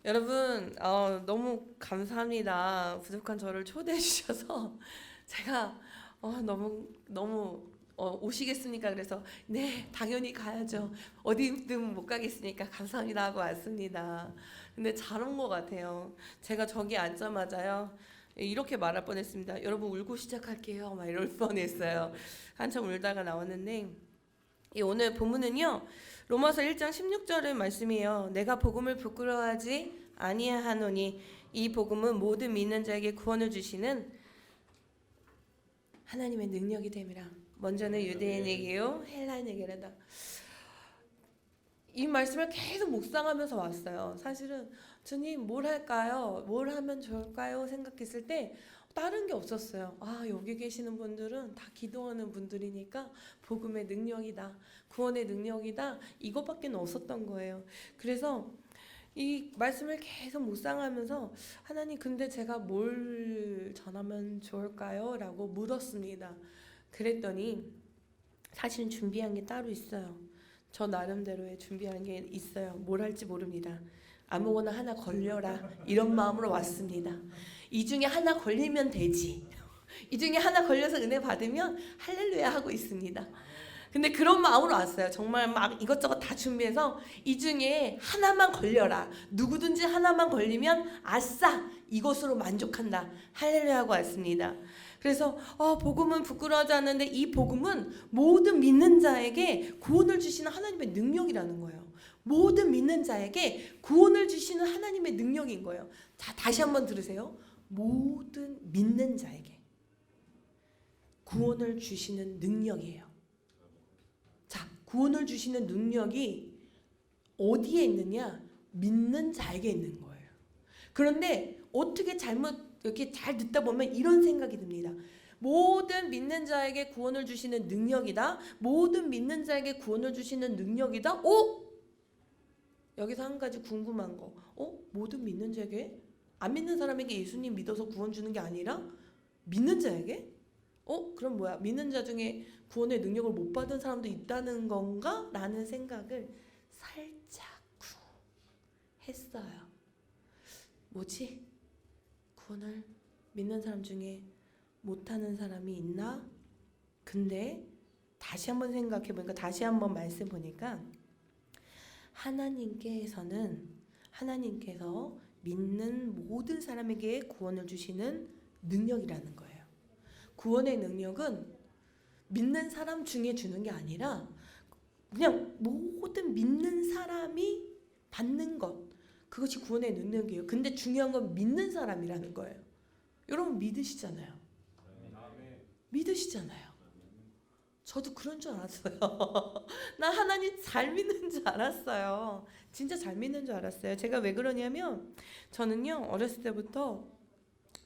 여러분, 너무 감사합니다. 부족한 저를 초대해 주셔서 제가 너무 오시겠습니까? 그래서 네, 당연히 가야죠. 어디든 못 가겠으니까 감사합니다 하고 왔습니다. 근데 잘 온 것 같아요. 제가 저기 앉자마자요. 이렇게 말할 뻔했습니다. 여러분 울고 시작할게요. 막 이럴 뻔했어요. 한참 울다가 나왔는데 이 오늘 본문은요. 로마서 1장 16절의 말씀이에요. 내가 복음을 부끄러워하지 아니하노니 이 복음은 모든 믿는 자에게 구원을 주시는 하나님의 능력이 됨이라. 먼저는 유대인에게요 헬라인에게라다. 이 말씀을 계속 묵상하면서 왔어요. 사실은 주님 뭘 할까요? 뭘 하면 좋을까요? 생각했을 때 다른 게 없었어요. 여기 계시는 분들은 다 기도하는 분들이니까 복음의 능력이다. 구원의 능력이다. 이것밖에 없었던 거예요. 그래서 이 말씀을 계속 묵상하면서 하나님 근데 제가 뭘 전하면 좋을까요? 라고 물었습니다. 그랬더니 사실은 준비한 게 따로 있어요. 저 나름대로의 준비한 게 있어요. 뭘 할지 모릅니다. 아무거나 하나 걸려라 이런 마음으로 왔습니다. 이 중에 하나 걸리면 되지. 이 중에 하나 걸려서 은혜 받으면 할렐루야 하고 있습니다. 근데 그런 마음으로 왔어요. 정말 막 이것저것 다 준비해서 이 중에 하나만 걸려라. 누구든지 하나만 걸리면 아싸 이것으로 만족한다. 할렐루야 하고 왔습니다. 그래서 복음은 부끄러워하지 않는데 이 복음은 모든 믿는 자에게 구원을 주시는 하나님의 능력이라는 거예요. 모든 믿는 자에게 구원을 주시는 하나님의 능력인 거예요. 자, 다시 한번 들으세요. 모든 믿는 자에게 구원을 주시는 능력이에요. 자, 구원을 주시는 능력이 어디에 있느냐? 믿는 자에게 있는 거예요. 그런데 어떻게 이렇게 잘 듣다 보면 이런 생각이 듭니다. 모든 믿는 자에게 구원을 주시는 능력이다. 모든 믿는 자에게 구원을 주시는 능력이다. 여기서 한 가지 궁금한 거. 모든 믿는 자에게? 안 믿는 사람에게 예수님 믿어서 구원 주는 게 아니라 믿는 자에게? 그럼 뭐야? 믿는 자 중에 구원의 능력을 못 받은 사람도 있다는 건가? 라는 생각을 살짝 했어요. 뭐지? 구원을 믿는 사람 중에 못하는 사람이 있나? 근데 다시 한번 생각해 보니까 다시 한번 말씀 보니까 하나님께서 믿는 모든 사람에게 구원을 주시는 능력이라는 거예요. 구원의 능력은 믿는 사람 중에 주는 게 아니라 그냥 모든 믿는 사람이 받는 것, 그것이 구원의 능력이에요. 근데 중요한 건 믿는 사람이라는 거예요. 여러분 믿으시잖아요. 믿으시잖아요. 저도 그런 줄 알았어요. 나 하나님 잘 믿는 줄 알았어요. 진짜 잘 믿는 줄 알았어요. 제가 왜 그러냐면 저는요 어렸을 때부터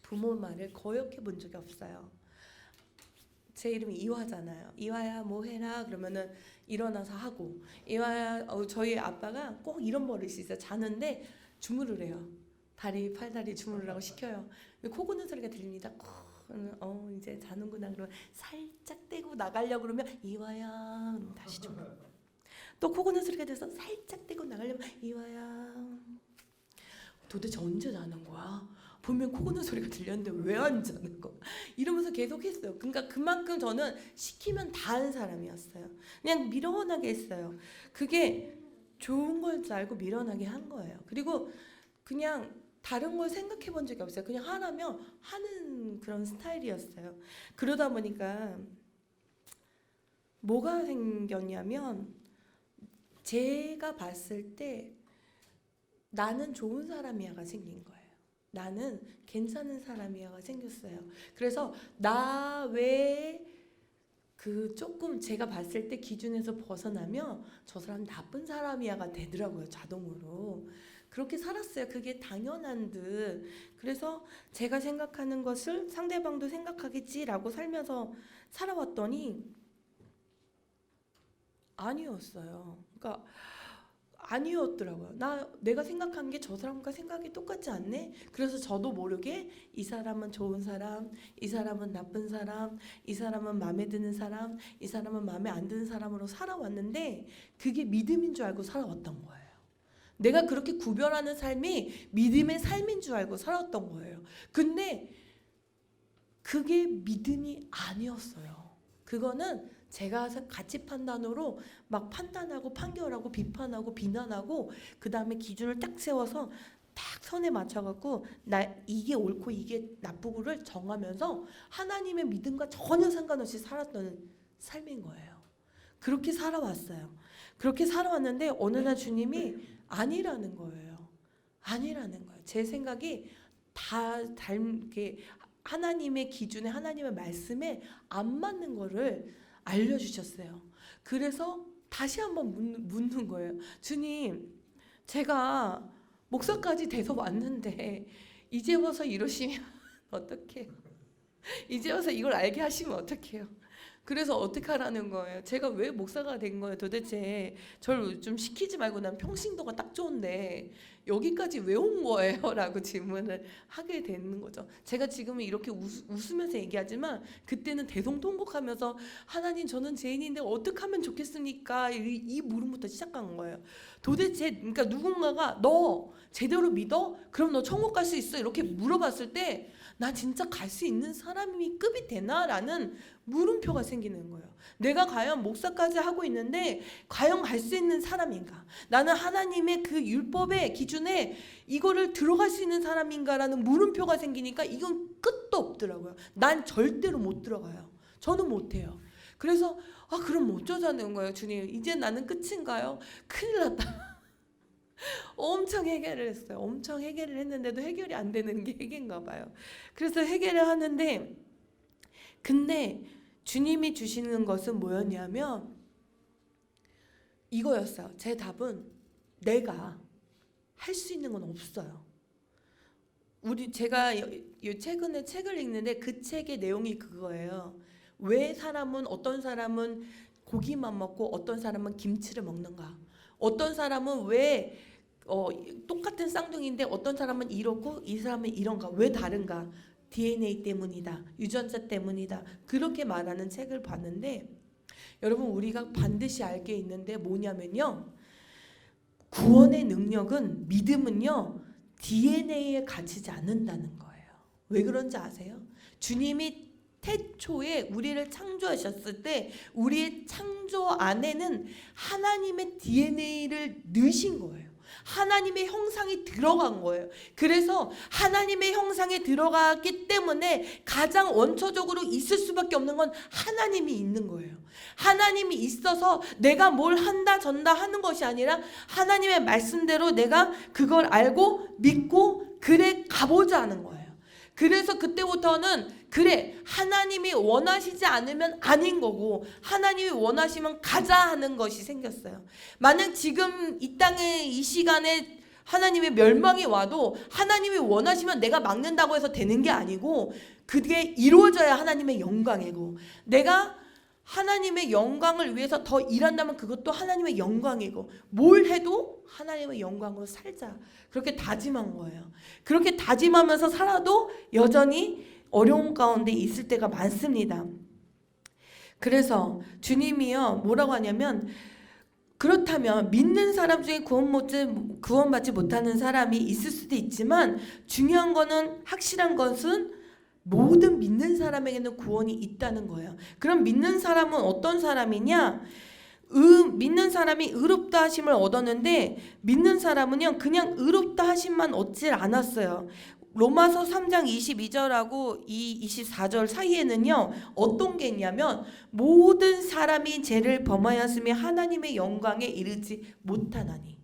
부모 말을 거역해 본 적이 없어요. 제 이름이 이화잖아요. 이화야 뭐 해라 그러면은 일어나서 하고, 이화야 저희 아빠가 꼭 이런 버릇이 있어요. 자는데 주무를 해요. 팔다리 주무르라고 시켜요. 코 고는 소리가 들립니다. 이제 자는구나 그러면 살짝 떼고 나가려고 그러면 이화야 다시 주무. 또 코 고는 소리가 들려서 살짝 떼고 나가려면 이화야. 도대체 언제 자는 거야? 보면 코 고는 소리가 들렸는데 왜 안 자는 거야? 이러면서 계속 했어요. 그러니까 그만큼 저는 시키면 다 하는 사람이었어요. 그냥 미련하게 했어요. 그게 좋은 걸 줄 알고 미련하게 한 거예요. 그리고 그냥 다른 걸 생각해 본 적이 없어요. 그냥 하라면 하는 그런 스타일이었어요. 그러다 보니까 뭐가 생겼냐면 제가 봤을 때 나는 좋은 사람이야가 생긴 거예요. 나는 괜찮은 사람이야가 생겼어요. 그래서 나 외에 조금 제가 봤을 때 기준에서 벗어나면 저 사람 나쁜 사람이야가 되더라고요. 자동으로. 그렇게 살았어요. 그게 당연한 듯. 그래서 제가 생각하는 것을 상대방도 생각하겠지라고 살면서 살아왔더니 아니었어요. 그러니까 아니었더라고요. 내가 생각한 게 저 사람과 생각이 똑같지 않네? 그래서 저도 모르게 이 사람은 좋은 사람, 이 사람은 나쁜 사람, 이 사람은 마음에 드는 사람, 이 사람은 마음에 안 드는 사람으로 살아왔는데 그게 믿음인 줄 알고 살아왔던 거예요. 내가 그렇게 구별하는 삶이 믿음의 삶인 줄 알고 살았던 거예요. 근데 그게 믿음이 아니었어요. 그거는 제가 가치 판단으로 막 판단하고 판결하고 비판하고 비난하고 그 다음에 기준을 딱 세워서 딱 선에 맞춰갖고 나 이게 옳고 이게 나쁘고를 정하면서 하나님의 믿음과 전혀 상관없이 살았던 삶인 거예요. 그렇게 살아왔어요. 그렇게 살아왔는데 어느 날 주님이 아니라는 거예요. 아니라는 거예요. 제 생각이 다 이렇게 하나님의 기준에 하나님의 말씀에 안 맞는 거를 알려주셨어요. 그래서 다시 한번 묻는 거예요. 주님, 제가 목사까지 돼서 왔는데 이제 와서 이러시면 어떡해요? 이제 와서 이걸 알게 하시면 어떡해요? 그래서 어떻게 하라는 거예요? 제가 왜 목사가 된 거예요? 도대체 저를 좀 시키지 말고 난 평신도가 딱 좋은데 여기까지 왜 온 거예요? 라고 질문을 하게 되는 거죠. 제가 지금은 이렇게 웃으면서 얘기하지만 그때는 대성통곡하면서 하나님 저는 죄인인데 어떻게 하면 좋겠습니까? 이 물음부터 시작한 거예요. 도대체 그러니까 누군가가 너 제대로 믿어? 그럼 너 천국 갈 수 있어? 이렇게 물어봤을 때 나 진짜 갈 수 있는 사람이 급이 되나? 라는 물음표가 생기는 거예요. 내가 과연 목사까지 하고 있는데 과연 갈 수 있는 사람인가? 나는 하나님의 그 율법의 기준에 이거를 들어갈 수 있는 사람인가라는 물음표가 생기니까 이건 끝도 없더라고요. 난 절대로 못 들어가요. 저는 못해요. 그래서 그럼 어쩌자는 거예요. 주님, 이제 나는 끝인가요? 큰일 났다. 엄청 해결을 했어요. 엄청 해결을 했는데도 해결이 안 되는 게 해결인가 봐요. 그래서 해결을 하는데 근데 주님이 주시는 것은 뭐였냐면 이거였어요. 제 답은 내가 할 수 있는 건 없어요. 제가 최근에 책을 읽는데 그 책의 내용이 그거예요. 왜 어떤 사람은 고기만 먹고 어떤 사람은 김치를 먹는가? 어떤 사람은 왜 똑같은 쌍둥이인데 어떤 사람은 이렇고 이 사람은 이런가? 왜 다른가? DNA 때문이다. 유전자 때문이다. 그렇게 말하는 책을 봤는데 여러분 우리가 반드시 알 게 있는데 뭐냐면요. 구원의 능력은 믿음은요. DNA에 갇히지 않는다는 거예요. 왜 그런지 아세요? 주님이 태초에 우리를 창조하셨을 때 우리의 창조 안에는 하나님의 DNA를 넣으신 거예요. 하나님의 형상이 들어간 거예요. 그래서 하나님의 형상에 들어갔기 때문에 가장 원초적으로 있을 수밖에 없는 건 하나님이 있는 거예요. 하나님이 있어서 내가 뭘 한다 전다 하는 것이 아니라 하나님의 말씀대로 내가 그걸 알고 믿고 그래 가보자 하는 거예요. 그래서 그때부터는 그래 하나님이 원하시지 않으면 아닌 거고 하나님이 원하시면 가자 하는 것이 생겼어요. 만약 지금 이 땅에 이 시간에 하나님의 멸망이 와도 하나님이 원하시면 내가 막는다고 해서 되는 게 아니고 그게 이루어져야 하나님의 영광이고 내가 하나님의 영광을 위해서 더 일한다면 그것도 하나님의 영광이고 뭘 해도 하나님의 영광으로 살자 그렇게 다짐한 거예요. 그렇게 다짐하면서 살아도 여전히 어려운 가운데 있을 때가 많습니다. 그래서 주님이요 뭐라고 하냐면 그렇다면 믿는 사람 중에 구원받지 못하는 사람이 있을 수도 있지만 중요한 거는 확실한 것은 모든 믿는 사람에게는 구원이 있다는 거예요. 그럼 믿는 사람은 어떤 사람이냐? 믿는 사람이 의롭다 하심을 얻었는데 믿는 사람은요 그냥 의롭다 하심만 얻질 않았어요. 로마서 3장 22절하고 24절 사이에는요 어떤 게 있냐면 모든 사람이 죄를 범하였으며 하나님의 영광에 이르지 못하나니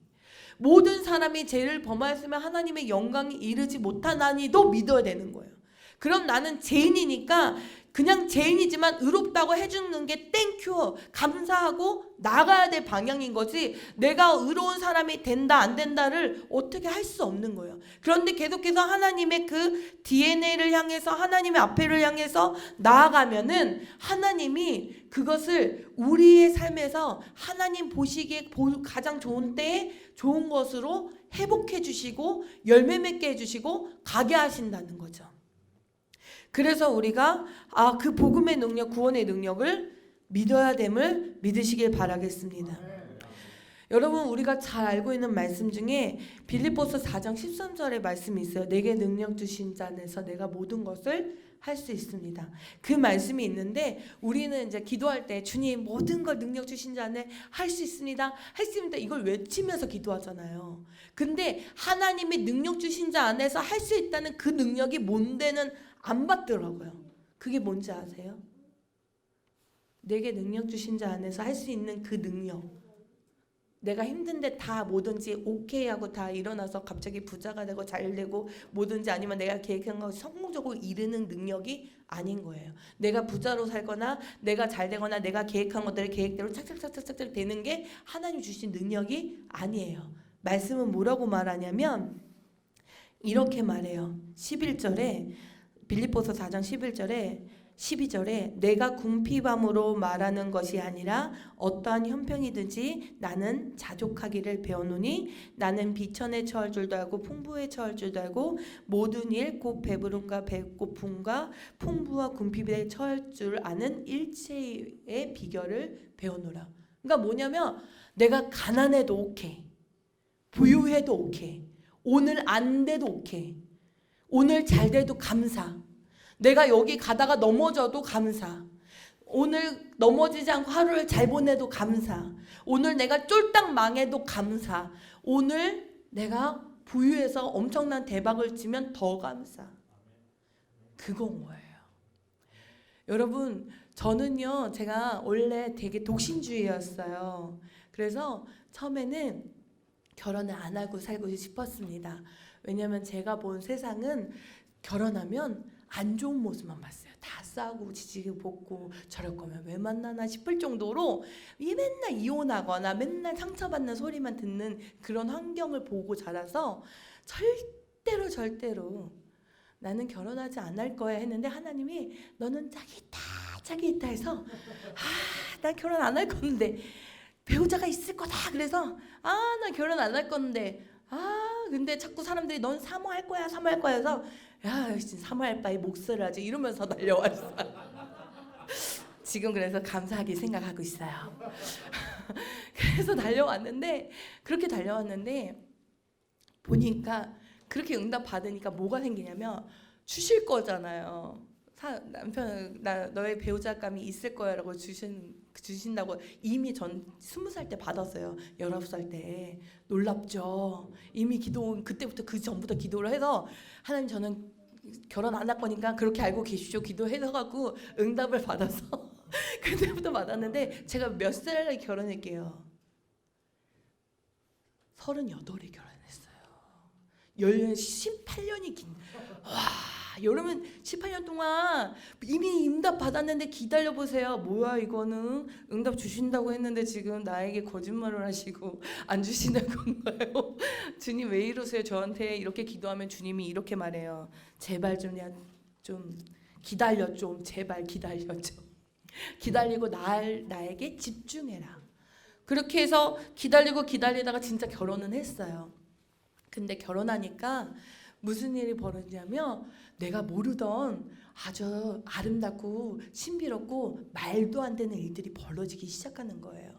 모든 사람이 죄를 범하였으며 하나님의 영광에 이르지 못하나니도 믿어야 되는 거예요. 그럼 나는 죄인이니까 그냥 죄인이지만 의롭다고 해주는 게 땡큐 감사하고 나가야 될 방향인 거지 내가 의로운 사람이 된다 안 된다를 어떻게 할 수 없는 거예요. 그런데 계속해서 하나님의 그 DNA를 향해서 하나님의 앞에를 향해서 나아가면은 하나님이 그것을 우리의 삶에서 하나님 보시기에 가장 좋은 때에 좋은 것으로 회복해 주시고 열매 맺게 해주시고 가게 하신다는 거죠. 그래서 우리가 그 복음의 능력, 구원의 능력을 믿어야 됨을 믿으시길 바라겠습니다. 여러분 우리가 잘 알고 있는 말씀 중에 빌립보서 4장 13절의 말씀이 있어요. 내게 능력 주신 자 안에서 내가 모든 것을 할 수 있습니다. 그 말씀이 있는데 우리는 이제 기도할 때 주님 모든 걸 능력 주신 자 안에 할 수 있습니다. 할 수 있습니다. 이걸 외치면서 기도하잖아요. 근데 하나님이 능력 주신 자 안에서 할 수 있다는 그 능력이 뭔데는 안 받더라고요. 그게 뭔지 아세요? 내게 능력 주신 자 안에서 할 수 있는 그 능력. 내가 힘든데 다 뭐든지 오케이 하고 다 일어나서 갑자기 부자가 되고 잘 되고 뭐든지 아니면 내가 계획한 거 성공적으로 이루는 능력이 아닌 거예요. 내가 부자로 살거나 내가 잘 되거나 내가 계획한 것들 계획대로 착착착착착 되는 게 하나님 주신 능력이 아니에요. 말씀은 뭐라고 말하냐면 이렇게 말해요. 11절에 빌립보서 4장 11절에 12절에 내가 궁핍함으로 말하는 것이 아니라 어떠한 형편이든지 나는 자족하기를 배웠노니 나는 비천에 처할 줄도 알고 풍부에 처할 줄도 알고 모든 일 곧 배부름과 배고픔과 풍부와 궁핍에 처할 줄 아는 일체의 비결을 배우노라. 그러니까 뭐냐면 내가 가난해도 오케이, 부유해도 오케이, 오늘 안 돼도 오케이, 오늘 잘 돼도 감사, 내가 여기 가다가 넘어져도 감사, 오늘 넘어지지 않고 하루를 잘 보내도 감사, 오늘 내가 쫄딱 망해도 감사, 오늘 내가 부유해서 엄청난 대박을 치면 더 감사. 그건 뭐예요? 여러분 저는요 제가 원래 되게 독신주의였어요. 그래서 처음에는 결혼을 안 하고 살고 싶었습니다. 왜냐면 제가 본 세상은 결혼하면 안 좋은 모습만 봤어요. 다 싸우고 지지고 볶고 저럴 거면 왜 만나나 싶을 정도로 맨날 이혼하거나 맨날 상처받는 소리만 듣는 그런 환경을 보고 자라서 절대로 나는 결혼하지 않을 거야 했는데 하나님이 너는 짝이 있다 해서 난 결혼 안 할 건데 배우자가 있을 거다. 그래서 나 결혼 안 할 건데 근데 자꾸 사람들이 넌 사모할 거야 해서 야 사모할 바에 목소를 하지 이러면서 달려왔어. 지금 그래서 감사하게 생각하고 있어요. 그래서 그렇게 달려왔는데 보니까 그렇게 응답 받으니까 뭐가 생기냐면 주실 거잖아요. 남편 너의 배우자감이 있을 거야라고 주신다고 이미 전 20살 때 받았어요. 19살 때. 놀랍죠. 이미 그때부터 그 전부터 기도를 해서 하나님 저는 결혼 안 할 거니까 그렇게 알고 계십시오. 기도해서 갖고 응답을 받아서 그때부터 받았는데 제가 몇 살에 결혼할게요? 38에 결혼했어요. 18년이 긴. 여러분 18년 동안 이미 응답 받았는데 기다려보세요. 뭐야 이거는 응답 주신다고 했는데 지금 나에게 거짓말을 하시고 안 주시는 건가요? 주님 왜 이러세요? 저한테 이렇게 기도하면 주님이 이렇게 말해요. 제발 좀 기다려 좀 제발 기다려 좀 기다리고 나에게 집중해라. 그렇게 해서 기다리다가 진짜 결혼은 했어요. 근데 결혼하니까 무슨 일이 벌어지냐면 내가 모르던 아주 아름답고 신비롭고 말도 안 되는 일들이 벌어지기 시작하는 거예요.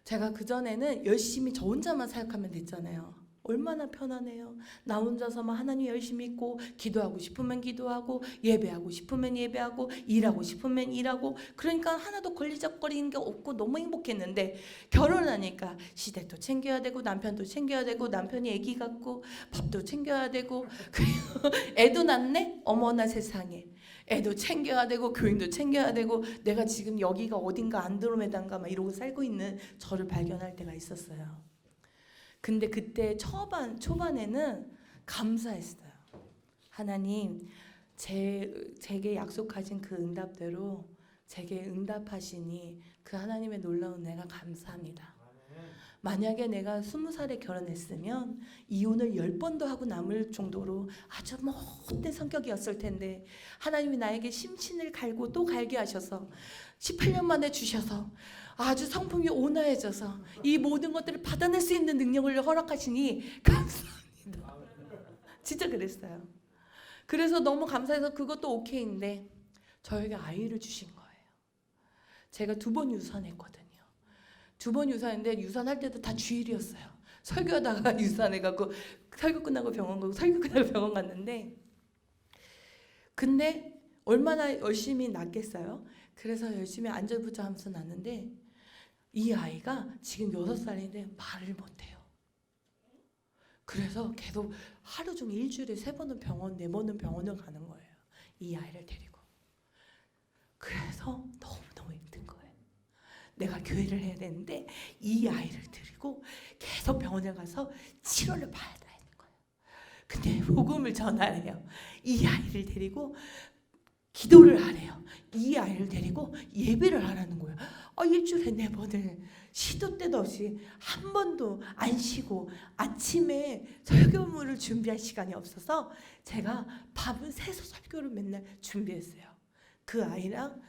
제가 그전에는 열심히 저 혼자만 생각하면 됐잖아요. 얼마나 편하네요. 나 혼자서만 하나님 열심히 믿고 기도하고 싶으면 기도하고 예배하고 싶으면 예배하고 일하고 싶으면 일하고 그러니까 하나도 걸리적거리는 게 없고 너무 행복했는데 결혼하니까 시댁도 챙겨야 되고 남편도 챙겨야 되고 남편이 애기 갖고 밥도 챙겨야 되고 애도 낳네? 어머나 세상에. 애도 챙겨야 되고 교인도 챙겨야 되고 내가 지금 여기가 어딘가 안드로메다인가 막 이러고 살고 있는 저를 발견할 때가 있었어요. 근데 그때 초반에는 감사했어요. 하나님 제게 약속하신 그 응답대로 제게 응답하시니 그 하나님의 놀라운 은혜가 감사합니다. 만약에 내가 20살에 결혼했으면 이혼을 10번도 하고 남을 정도로 아주 못된 성격이었을 텐데 하나님이 나에게 심신을 갈고 또 갈게 하셔서 18년 만에 주셔서 아주 성품이 온화해져서 이 모든 것들을 받아낼 수 있는 능력을 허락하시니 감사합니다. 진짜 그랬어요. 그래서 너무 감사해서 그것도 오케이인데 저에게 아이를 주신 거예요. 제가 2번 유산했거든요. 주번 유산인데 유산할 때도 다 주일이었어요. 설교하다가 유산해갖고 설교 끝나고 병원 가고 설교 끝나고 병원 갔는데, 근데 얼마나 열심히 낳겠어요? 그래서 열심히 안절부절하면서 낳는데 이 아이가 지금 6살인데 말을 못해요. 그래서 계속 하루 종일 일주일에 3번은 병원, 4번은 병원을 가는 거예요. 이 아이를 데리고. 그래서 너무너무 힘든 거예요. 내가 교회를 해야 되는데 이 아이를 데리고 계속 병원에 가서 치료를 받아야 되는 거예요. 근데 복음을 전하래요. 이 아이를 데리고 기도를 하래요. 이 아이를 데리고 예배를 하라는 거예요. 일주일에 4번을 시도 때도 없이 한 번도 안 쉬고 아침에 설교물을 준비할 시간이 없어서 제가 밤은 새서 설교를 맨날 준비했어요. 그 아이랑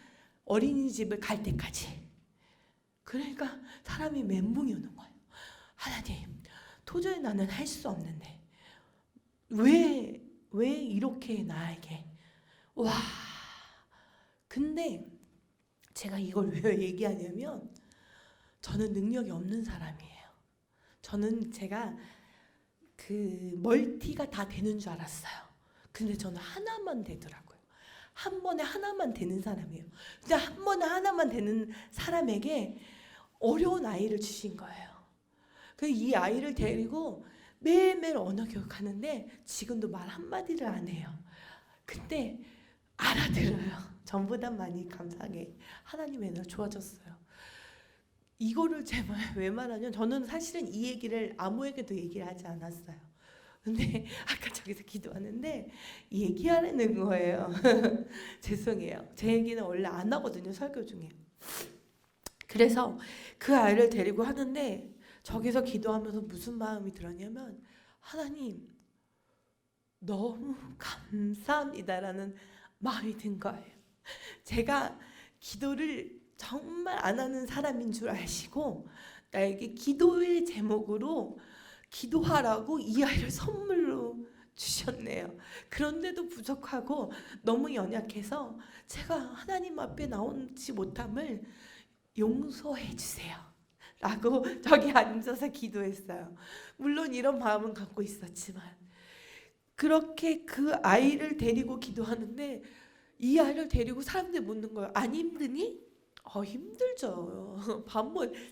어린이집을 갈 때까지. 그러니까 사람이 멘붕이 오는 거예요. 하나님, 도저히 나는 할 수 없는데 왜 이렇게 나에게. 와. 근데 제가 이걸 왜 얘기하냐면 저는 능력이 없는 사람이에요. 저는 제가 그 멀티가 다 되는 줄 알았어요. 근데 저는 하나만 되더라고요. 한 번에 하나만 되는 사람이에요. 근데 한 번에 하나만 되는 사람에게 어려운 아이를 주신 거예요. 그래서 이 아이를 데리고 매일매일 언어 교육하는데 지금도 말 한마디를 안 해요. 근데 알아들어요. 전보다 많이 감사하게 하나님의 은혜가 좋아졌어요. 이거를 제발 왜 말하냐면 저는 사실은 이 얘기를 아무에게도 얘기를 하지 않았어요. 근데 아까 저기서 기도하는데 얘기하라는 거예요. 죄송해요. 제 얘기는 원래 안 하거든요, 설교 중에. 그래서 그 아이를 데리고 하는데 저기서 기도하면서 무슨 마음이 들었냐면 하나님 너무 감사합니다라는 마음이 든 거예요. 제가 기도를 정말 안 하는 사람인 줄 아시고 나에게 기도의 제목으로 기도하라고 이 아이를 선물로 주셨네요. 그런데도 부족하고 너무 연약해서 제가 하나님 앞에 나오지 못함을 용서해 주세요 라고 저기 앉아서 기도했어요. 물론 이런 마음은 갖고 있었지만 그렇게 그 아이를 데리고 기도하는데 이 아이를 데리고 사람들이 묻는 거예요. 안 힘드니? 힘들죠.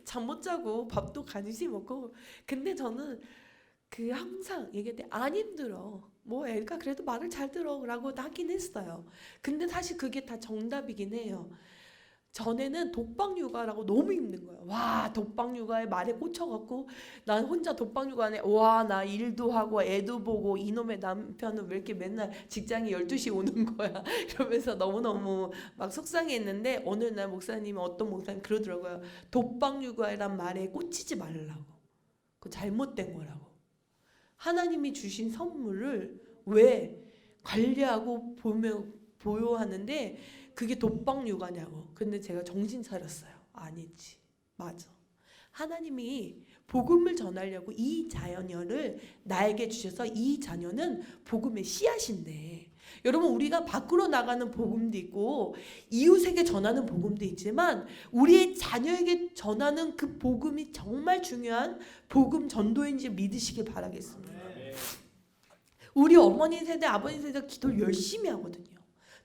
잠 못 자고 밥도 간신히 먹고. 근데 저는 그 항상 얘기할 때 안 힘들어. 뭐 애가 그래도 말을 잘 들어 라고 하긴 했어요. 근데 사실 그게 다 정답이긴 해요. 전에는 독박육아라고 너무 힘든 거예요. 와, 독박육아에 말에 꽂혀갖고 난 혼자 독박육아네. 와, 나 일도 하고 애도 보고 이놈의 남편은 왜 이렇게 맨날 직장이 12시 오는 거야. 이러면서 너무너무 막 속상했는데 어느 날 목사님이 어떤 목사님 그러더라고요. 독박육아란 말에 꽂히지 말라고. 그거 잘못된 거라고. 하나님이 주신 선물을 왜 관리하고 보호하는데 그게 독박육아냐고. 근데 제가 정신 차렸어요. 아니지. 맞아. 하나님이 복음을 전하려고 이 자녀를 나에게 주셔서 이 자녀는 복음의 씨앗인데 여러분 우리가 밖으로 나가는 복음도 있고 이웃에게 전하는 복음도 있지만 우리의 자녀에게 전하는 그 복음이 정말 중요한 복음 전도인지 믿으시길 바라겠습니다. 우리 어머니 세대 아버지 세대 기도를 열심히 하거든요.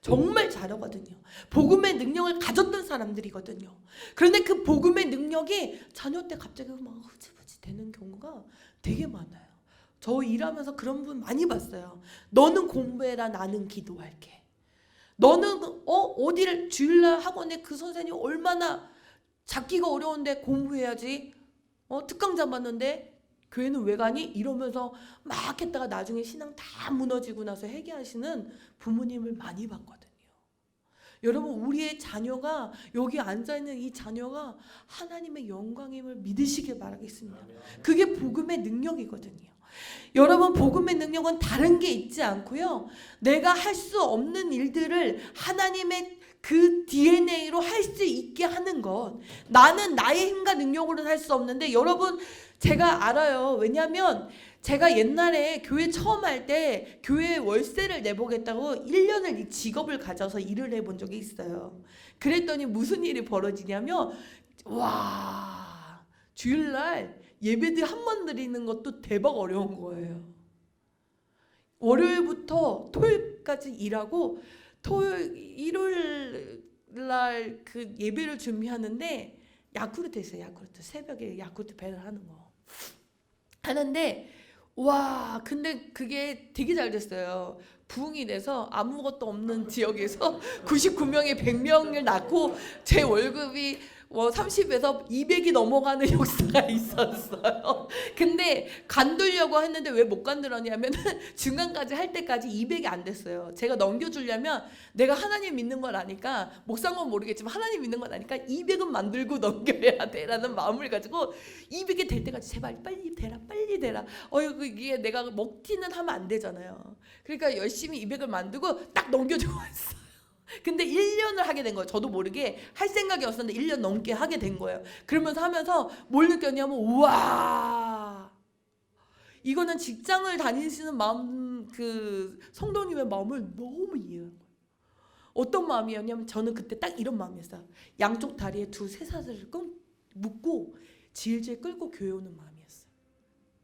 정말 잘하거든요. 복음의 능력을 가졌던 사람들이거든요. 그런데 그 복음의 능력이 자녀 때 갑자기 막 흐지부지 되는 경우가 되게 많아요. 저 일하면서 그런 분 많이 봤어요. 너는 공부해라, 나는 기도할게. 너는 어디를 주일날 학원에 그 선생님 얼마나 잡기가 어려운데 공부해야지. 특강 잡았는데 교회는 왜 가니? 이러면서 막 했다가 나중에 신앙 다 무너지고 나서 회개하시는 부모님을 많이 봤거든요. 여러분 우리의 자녀가 여기 앉아있는 이 자녀가 하나님의 영광임을 믿으시길 바라겠습니다. 그게 복음의 능력이거든요. 여러분 복음의 능력은 다른 게 있지 않고요. 내가 할 수 없는 일들을 하나님의 그 DNA로 할 수 있게 하는 것. 나는 나의 힘과 능력으로는 할 수 없는데 여러분 제가 알아요. 왜냐하면 제가 옛날에 교회 처음 할 때 교회 월세를 내보겠다고 1년을 이 직업을 가져서 일을 해본 적이 있어요. 그랬더니 무슨 일이 벌어지냐면 와 주일날 예배들 한 번 드리는 것도 대박 어려운 거예요. 월요일부터 토요일까지 일하고 일요일 날 그 예배를 준비하는데 야쿠르트 있어요. 야쿠르트 새벽에 야쿠르트 배달하는 거 하는데 와 근데 그게 되게 잘 됐어요. 부흥이 돼서 아무것도 없는 지역에서 99명에 100명을 낳고 제 월급이 30에서 200이 넘어가는 역사가 있었어요. 근데 간두려고 했는데 왜 못 간두려냐면 중간까지 할 때까지 200이 안 됐어요. 제가 넘겨주려면 내가 하나님 믿는 걸 아니까 목사인 건 모르겠지만 하나님 믿는 건 아니까 200은 만들고 넘겨야 돼라는 마음을 가지고 200이 될 때까지 제발 빨리 되라 빨리 되라. 이게 내가 먹튀는 하면 안 되잖아요. 그러니까 열심히 200을 만들고 딱 넘겨주고 왔어요. 근데 1년을 하게 된 거예요. 저도 모르게 할 생각이 없었는데 1년 넘게 하게 된 거예요. 그러면서 하면서 뭘 느꼈냐면 우와 이거는 직장을 다니시는 마음 그 성도님의 마음을 너무 이해한 거예요. 어떤 마음이었냐면 저는 그때 딱 이런 마음이었어요. 양쪽 다리에 두 쇠사슬을 묶고 질질 끌고 교회 오는 마음이었어요.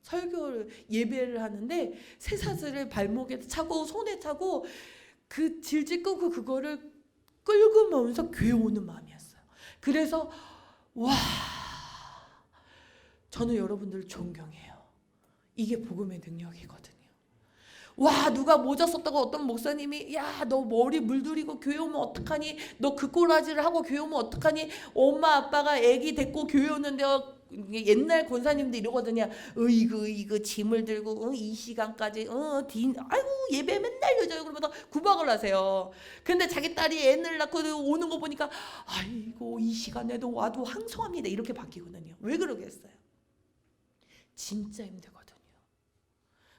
설교를 예배를 하는데 쇠사슬을 발목에 차고 손에 차고 그 질질 끄고 그거를 끌고 오면서 교회 오는 마음이었어요. 그래서 와 저는 여러분들을 존경해요. 이게 복음의 능력이거든요. 와 누가 모자 썼다고 어떤 목사님이 야 너 머리 물들이고 교회 오면 어떡하니 너 그 꼬라지를 하고 교회 오면 어떡하니 엄마 아빠가 애기 데리고 교회 오는데 옛날 권사님들 이러거든요. 으이그 짐을 들고 이 시간까지 아이고 예배 맨날 늦어요 그러면서 구박을 하세요. 근데 자기 딸이 애를 낳고 오는 거 보니까 아이고 이 시간에도 와도 황송합니다 이렇게 바뀌거든요. 왜 그러겠어요? 진짜 힘들거든요.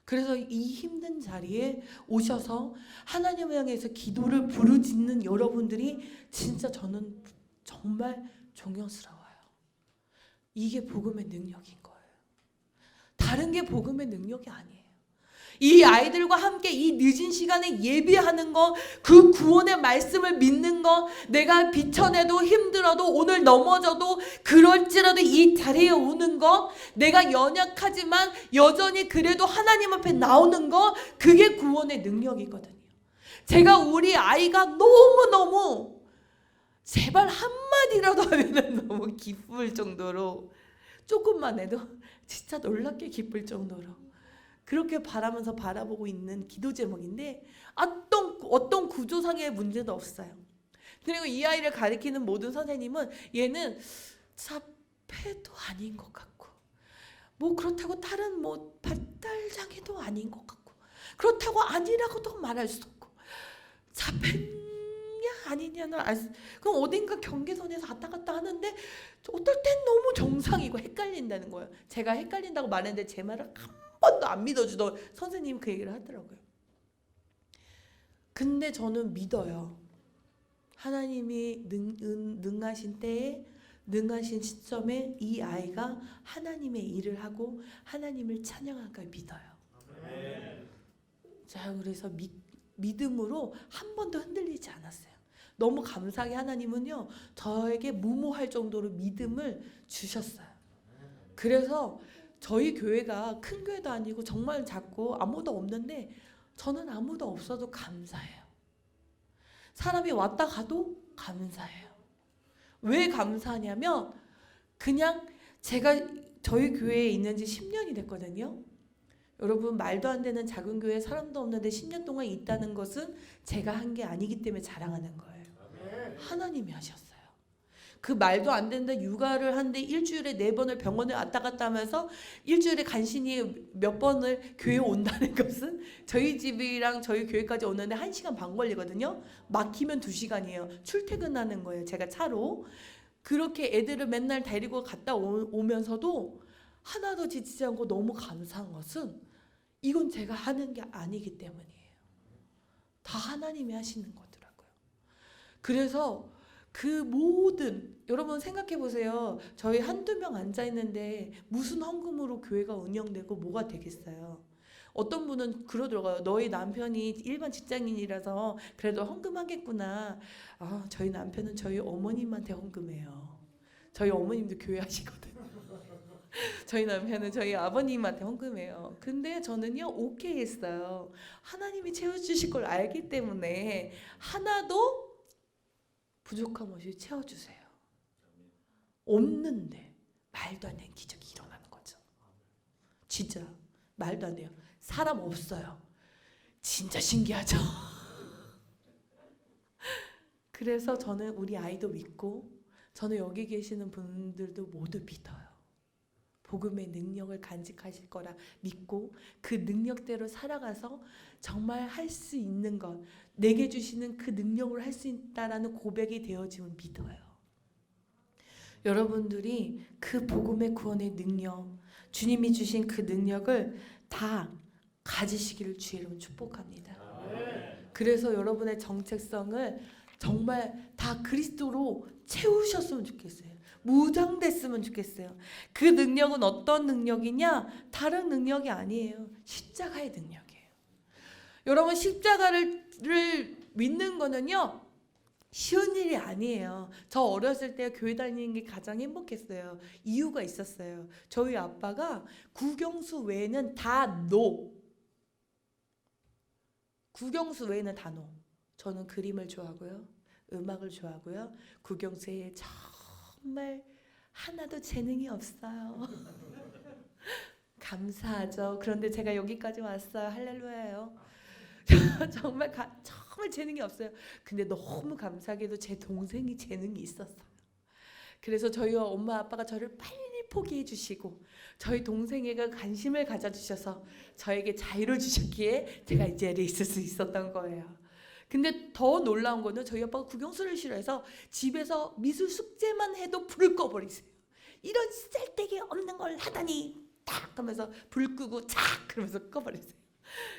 그래서 이 힘든 자리에 오셔서 하나님을 향해서 기도를 부르짖는 여러분들이 진짜 저는 정말 존경스러워요. 이게 복음의 능력인 거예요. 다른 게 복음의 능력이 아니에요. 이 아이들과 함께 이 늦은 시간에 예배하는 거, 그 구원의 말씀을 믿는 거, 내가 비천해도 힘들어도 오늘 넘어져도 그럴지라도 이 자리에 오는 거, 내가 연약하지만 여전히 그래도 하나님 앞에 나오는 거, 그게 구원의 능력이거든요. 제가 우리 아이가 너무너무 제발 한마디라도 하면 너무 기쁠 정도로 조금만 해도 진짜 놀랍게 기쁠 정도로 그렇게 바라면서 바라보고 있는 기도 제목인데 어떤 구조상의 문제도 없어요. 그리고 이 아이를 가리키는 모든 선생님은 얘는 자폐도 아닌 것 같고 뭐 그렇다고 다른 뭐 발달장애도 아닌 것 같고 그렇다고 아니라고도 말할 수 없고 자폐 아니냐는 그럼 어딘가 경계선에서 왔다 갔다 하는데 어떨 땐 너무 정상이고 헷갈린다는 거예요. 제가 헷갈린다고 말했는데 제 말을 한 번도 안 믿어주던 선생님이 그 얘기를 하더라고요. 근데 저는 믿어요. 하나님이 능하신 때에 능하신 시점에 이 아이가 하나님의 일을 하고 하나님을 찬양할 걸 믿어요. 자 그래서 믿음으로 한 번도 흔들리지 않았어요. 너무 감사하게 하나님은요 저에게 무모할 정도로 믿음을 주셨어요. 그래서 저희 교회가 큰 교회도 아니고 정말 작고 아무도 없는데 저는 아무도 없어도 감사해요. 사람이 왔다 가도 감사해요. 왜 감사하냐면 그냥 제가 저희 교회에 있는 지 10년이 됐거든요. 여러분 말도 안 되는 작은 교회에 사람도 없는데 10년 동안 있다는 것은 제가 한 게 아니기 때문에 자랑하는 거예요. 하나님이 하셨어요. 그 말도 안 되는데 육아를 하는데 일주일에 4번을 병원에 왔다 갔다 하면서 일주일에 간신히 몇 번을 교회에 온다는 것은 저희 집이랑 저희 교회까지 오는데 1시간 반 걸리거든요. 막히면 2시간이에요. 출퇴근하는 거예요. 제가 차로. 그렇게 애들을 맨날 데리고 갔다 오면서도 하나도 지치지 않고 너무 감사한 것은 이건 제가 하는 게 아니기 때문이에요. 다 하나님이 하시는 거더라고요. 그래서 그 모든 여러분 생각해 보세요. 저희 한두 명 앉아 있는데 무슨 헌금으로 교회가 운영되고 뭐가 되겠어요. 어떤 분은 그러더라고요. 너희 남편이 일반 직장인이라서 그래도 헌금하겠구나. 저희 남편은 저희 어머님한테 헌금해요. 저희 어머님도 교회 하시거든요. 저희 남편은 저희 아버님한테 헌금해요. 근데 저는요, 오케이 했어요. 하나님이 채워주실 걸 알기 때문에 하나도 부족함 없이 채워주세요. 없는데 말도 안 되는 기적이 일어나는 거죠. 진짜 말도 안 돼요. 사람 없어요. 진짜 신기하죠. 그래서 저는 우리 아이도 믿고, 저는 여기 계시는 분들도 모두 믿어요. 복음의 능력을 간직하실 거라 믿고 그 능력대로 살아가서 정말 할 수 있는 것, 내게 주시는 그 능력을 할 수 있다라는 고백이 되어짐을 믿어요. 여러분들이 그 복음의 구원의 능력, 주님이 주신 그 능력을 다 가지시기를 주의 이름으로 축복합니다. 그래서 여러분의 정체성을 정말 다 그리스도로 채우셨으면 좋겠어요. 무장됐으면 좋겠어요. 그 능력은 어떤 능력이냐? 다른 능력이 아니에요. 십자가의 능력이에요. 여러분, 십자가를 믿는 거는요, 쉬운 일이 아니에요. 저 어렸을 때 교회 다니는 게 가장 행복했어요. 이유가 있었어요. 저희 아빠가 국영수 외에는 다 노. 국영수 외에는 다 노. 저는 그림을 좋아하고요. 음악을 좋아하고요. 국영수에 정말 하나도 재능이 없어요. 감사하죠. 그런데 제가 여기까지 왔어요. 할렐루야요. 정말 재능이 없어요. 근데 너무 감사하게도 제 동생이 재능이 있었어요. 그래서 저희 엄마 아빠가 저를 빨리 포기해 주시고 저희 동생에게 관심을 가져주셔서 저에게 자유를 주셨기에 제가 이 자리에 있을 수 있었던 거예요. 근데 더 놀라운 거는 저희 아빠가 국영수를 싫어해서 집에서 미술 숙제만 해도 불을 꺼버리세요. 이런 쓸데기 없는 걸 하다니 탁 하면서 불 끄고 착 그러면서 꺼버리세요.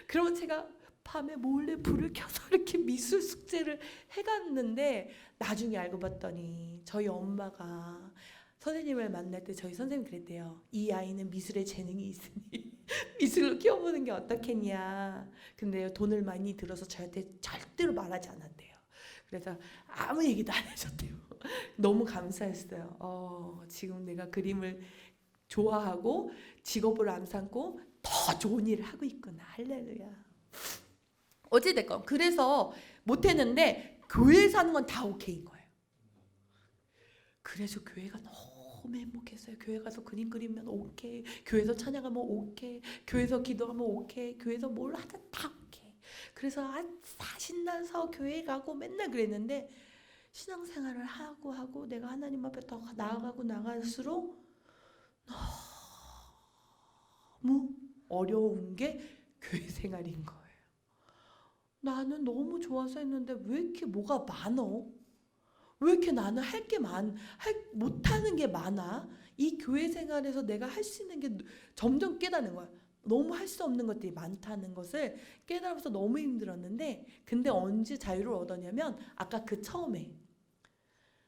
그러면 제가 밤에 몰래 불을 켜서 이렇게 미술 숙제를 해갔는데 나중에 알고 봤더니 저희 엄마가 선생님을 만날 때 저희 선생님 그랬대요. 이 아이는 미술에 재능이 있으니 미술로 키워보는 게 어떻겠냐. 근데 돈을 많이 들어서 저한테 절대로 말하지 않았대요. 그래서 아무 얘기도 안 해줬대요. 너무 감사했어요. 지금 내가 그림을 좋아하고 직업을 안 삼고 더 좋은 일을 하고 있구나. 할렐루야. 어찌됐건 그래서 못했는데 교회에서 하는 건 다 오케이인 거예요. 그래서 교회가 너무 행복했어요. 교회 가서 그림 그리면 오케이, 교회에서 찬양하면 오케이, 교회에서 기도하면 오케이, 교회에서 뭘 하든 다 오케이. 그래서 신나서 교회 가고 맨날 그랬는데 신앙생활을 하고 내가 하나님 앞에 더 나아갈수록 너무 어려운 게 교회 생활인 거예요. 나는 너무 좋아서 했는데 왜 이렇게 뭐가 많어? 왜 이렇게 나는 못하는 게 많아? 이 교회 생활에서 내가 할 수 있는 게 점점 깨닫는 거야. 너무 할 수 없는 것들이 많다는 것을 깨달아서 너무 힘들었는데, 근데 언제 자유를 얻었냐면 아까 그 처음에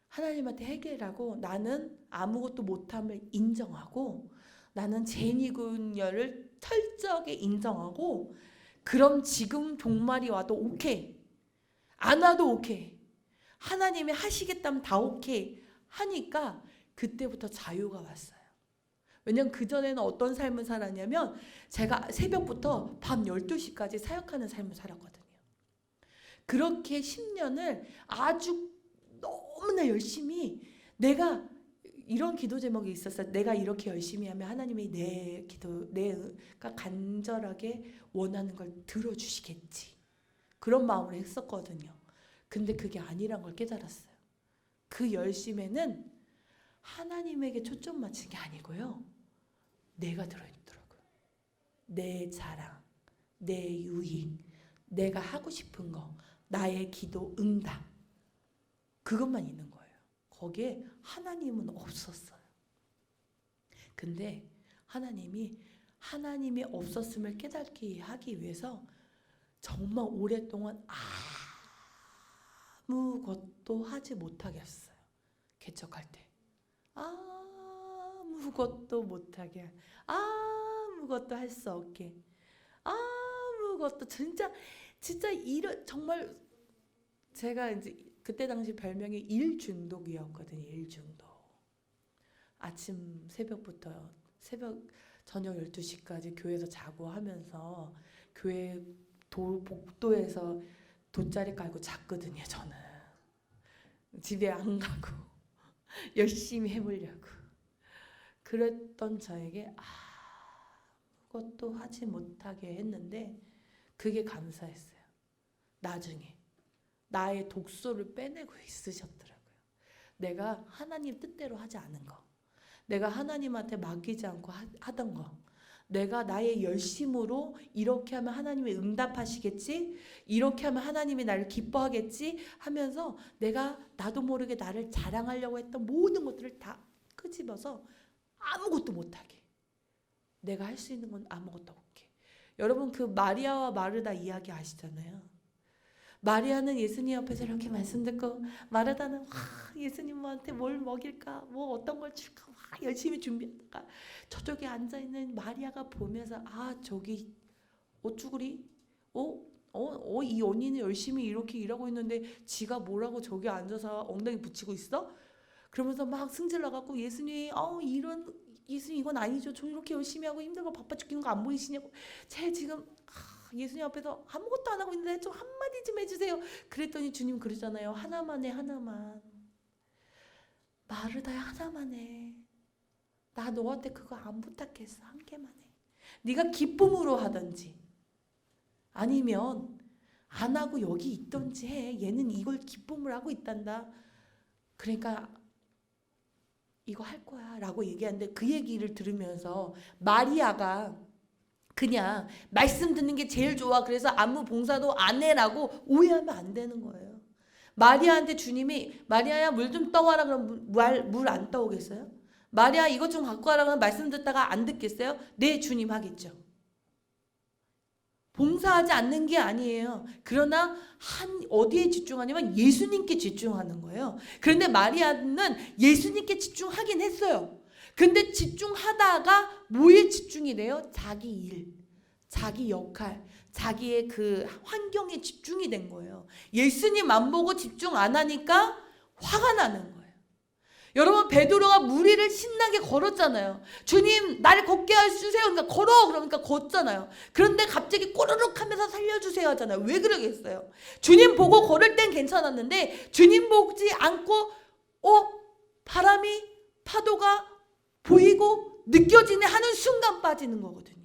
하나님한테 회개하고 나는 아무것도 못함을 인정하고 나는 죄인이군요를 철저하게 인정하고 그럼 지금 종말이 와도 오케이, 안 와도 오케이, 하나님이 하시겠다면 다 오케이 하니까 그때부터 자유가 왔어요. 왜냐면 그전에는 어떤 삶을 살았냐면 제가 새벽부터 밤 12시까지 사역하는 삶을 살았거든요. 그렇게 10년을 아주 너무나 열심히, 내가 이런 기도 제목이 있었어요. 내가 이렇게 열심히 하면 하나님이 내가 간절하게 원하는 걸 들어주시겠지. 그런 마음으로 했었거든요. 근데 그게 아니란 걸 깨달았어요. 그 열심에는 하나님에게 초점 맞춘 게 아니고요. 내가 들어있더라고요. 내 자랑, 내 유익, 내가 하고 싶은 거, 나의 기도 응답. 그것만 있는 거예요. 거기에 하나님은 없었어요. 근데 하나님이 없었음을 깨닫게 하기 위해서 정말 오랫동안 아무것도 하지 못하게 했어요. 개척할 때 아무것도 못하게, 아무것도 할 수 없게, 아무것도 진짜 정말 제가 이제 그때 당시 별명이 일중독이었거든요. 일중독. 아침 새벽부터 새벽 저녁 12시까지 교회에서 자고 하면서 교회 복도에서 돗자리 깔고 잤거든요. 저는 집에 안 가고 열심히 해보려고. 그랬던 저에게 아무것도 하지 못하게 했는데 그게 감사했어요. 나중에 나의 독소를 빼내고 있으셨더라고요. 내가 하나님 뜻대로 하지 않은 거, 내가 하나님한테 맡기지 않고 하던 거, 내가 나의 열심으로 이렇게 하면 하나님이 응답하시겠지, 이렇게 하면 하나님이 나를 기뻐하겠지 하면서 내가 나도 모르게 나를 자랑하려고 했던 모든 것들을 다 끄집어서 아무것도 못하게, 내가 할 수 있는 건 아무것도 없게. 여러분, 그 마리아와 마르다 이야기 아시잖아요. 마리아는 예수님 앞에서 이렇게 말씀 듣고, 마르다는 예수님한테 뭘 먹일까, 뭐 어떤 걸 줄까 열심히 준비하다가 저쪽에 앉아있는 마리아가 보면서 저기 어쭈구리 이 언니는 열심히 이렇게 일하고 있는데 지가 뭐라고 저기 앉아서 엉덩이 붙이고 있어? 그러면서 막 승질나갖고 예수님 예수님 이건 아니죠. 저 이렇게 열심히 하고 힘들고 바빠 죽겠는 거 안 보이시냐고. 제 지금 예수님 앞에서 아무것도 안 하고 있는데 좀 한마디 좀 해주세요. 그랬더니 주님 그러잖아요. 하나만 해, 하나만. 마르다야, 하나만 해. 나 너한테 그거 안 부탁했어. 한 개만 해. 네가 기쁨으로 하든지 아니면 안 하고 여기 있든지 해. 얘는 이걸 기쁨을 하고 있단다. 그러니까 이거 할 거야 라고 얘기하는데, 그 얘기를 들으면서 마리아가 그냥 말씀 듣는 게 제일 좋아, 그래서 아무 봉사도 안 해라고 오해하면 안 되는 거예요. 마리아한테 주님이 마리아야 물 좀 떠와라 그러면 물 안 떠오겠어요? 마리아 이것 좀 갖고 와라 그러면 말씀 듣다가 안 듣겠어요? 네, 주님 하겠죠. 봉사하지 않는 게 아니에요. 그러나 어디에 집중하냐면 예수님께 집중하는 거예요. 그런데 마리아는 예수님께 집중하긴 했어요. 근데 집중하다가 뭐에 집중이 돼요? 자기 일, 자기 역할, 자기의 그 환경에 집중이 된 거예요. 예수님 안 보고 집중 안 하니까 화가 나는 거예요. 여러분, 베드로가 무리를 신나게 걸었잖아요. 주님 나를 걷게 해주세요. 그러니까 걸어 그러니까 걷잖아요. 그런데 갑자기 꼬르륵 하면서 살려주세요 하잖아요. 왜 그러겠어요? 주님 보고 걸을 땐 괜찮았는데 주님 보지 않고 바람이 파도가 보이고 느껴지네 하는 순간 빠지는 거거든요.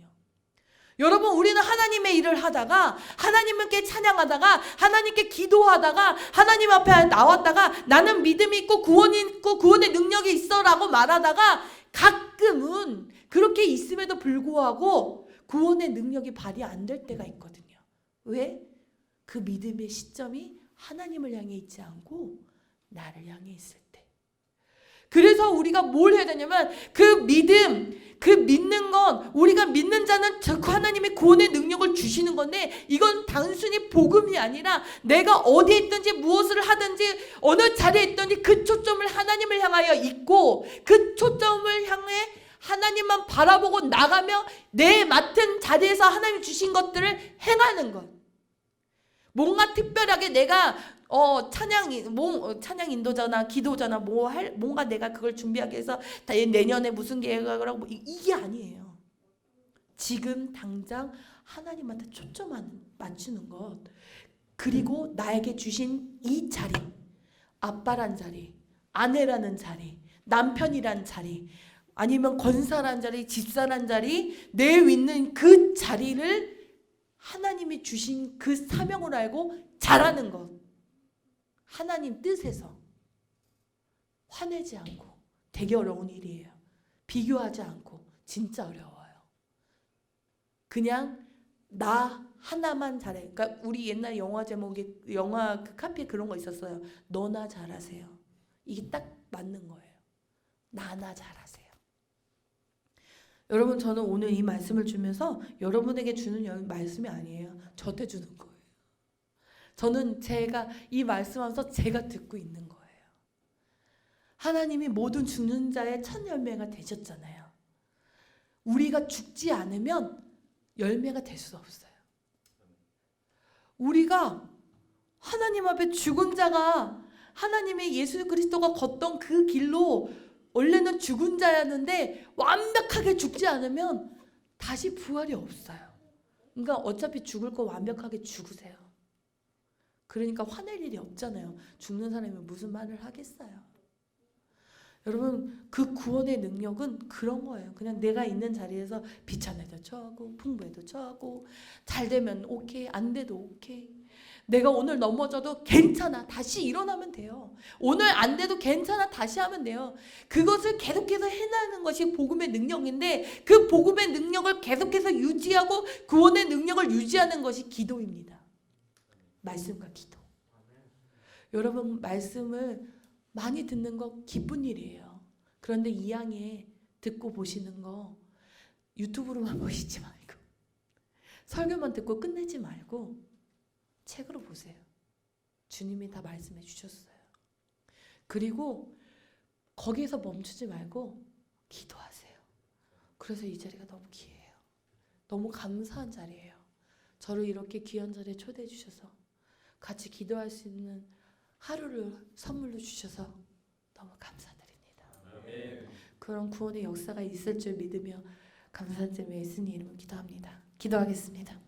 여러분, 우리는 하나님의 일을 하다가 하나님께 찬양하다가 하나님께 기도하다가 하나님 앞에 나왔다가 나는 믿음이 있고 구원이 있고 구원의 능력이 있어 라고 말하다가 가끔은 그렇게 있음에도 불구하고 구원의 능력이 발휘 안 될 때가 있거든요. 왜? 그 믿음의 시점이 하나님을 향해 있지 않고 나를 향해 있을 때. 그래서 우리가 뭘 해야 되냐면 그 믿음, 그 믿는 건, 우리가 믿는 자는 하나님의 구원의 능력을 주시는 건데, 이건 단순히 복음이 아니라 내가 어디에 있든지 무엇을 하든지 어느 자리에 있든지 그 초점을 하나님을 향하여 있고 그 초점을 향해 하나님만 바라보고 나가며 내 맡은 자리에서 하나님 주신 것들을 행하는 것. 뭔가 특별하게 내가 찬양 인도자나 기도자나 뭔가 내가 그걸 준비하기 위해서 내년에 무슨 계획을 하고 이게 아니에요. 지금 당장 하나님한테 초점 맞추는 것. 그리고 나에게 주신 이 자리, 아빠란 자리, 아내라는 자리, 남편이란 자리, 아니면 권사란 자리, 집사란 자리, 내 있는 그 자리를 하나님이 주신 그 사명을 알고 잘하는 것. 하나님 뜻에서 화내지 않고. 되게 어려운 일이에요. 비교하지 않고. 진짜 어려워요. 그냥 나 하나만 잘해. 그러니까 우리 옛날 영화 제목에, 영화 그 카피에 그런 거 있었어요. 너나 잘하세요. 이게 딱 맞는 거예요. 나나 잘하세요. 여러분, 저는 오늘 이 말씀을 주면서 여러분에게 주는 말씀이 아니에요. 저한테 주는 거예요. 저는 제가 이 말씀하면서 제가 듣고 있는 거예요. 하나님이 모든 죽는 자의 첫 열매가 되셨잖아요. 우리가 죽지 않으면 열매가 될 수 없어요. 우리가 하나님 앞에 죽은 자가, 하나님의 예수 그리스도가 걷던 그 길로 원래는 죽은 자였는데 완벽하게 죽지 않으면 다시 부활이 없어요. 그러니까 어차피 죽을 거 완벽하게 죽으세요. 그러니까 화낼 일이 없잖아요. 죽는 사람이 무슨 말을 하겠어요. 여러분, 그 구원의 능력은 그런 거예요. 그냥 내가 있는 자리에서 비참해도 처하고 풍부해도 처하고 잘 되면 오케이, 안 돼도 오케이. 내가 오늘 넘어져도 괜찮아, 다시 일어나면 돼요. 오늘 안 돼도 괜찮아, 다시 하면 돼요. 그것을 계속해서 해나가는 것이 복음의 능력인데, 그 복음의 능력을 계속해서 유지하고 구원의 능력을 유지하는 것이 기도입니다. 말씀과 기도. 여러분, 말씀을 많이 듣는 거 기쁜 일이에요. 그런데 이 양에 듣고 보시는 거 유튜브로만 보시지 말고, 설교만 듣고 끝내지 말고 책으로 보세요. 주님이 다 말씀해 주셨어요. 그리고 거기에서 멈추지 말고 기도하세요. 그래서 이 자리가 너무 귀해요. 너무 감사한 자리예요. 저를 이렇게 귀한 자리에 초대해 주셔서 같이 기도할 수 있는 하루를 선물로 주셔서 너무 감사드립니다. 그런 구원의 역사가 있을 줄 믿으며 감사한 점 예수님 이름으로 기도합니다. 기도하겠습니다.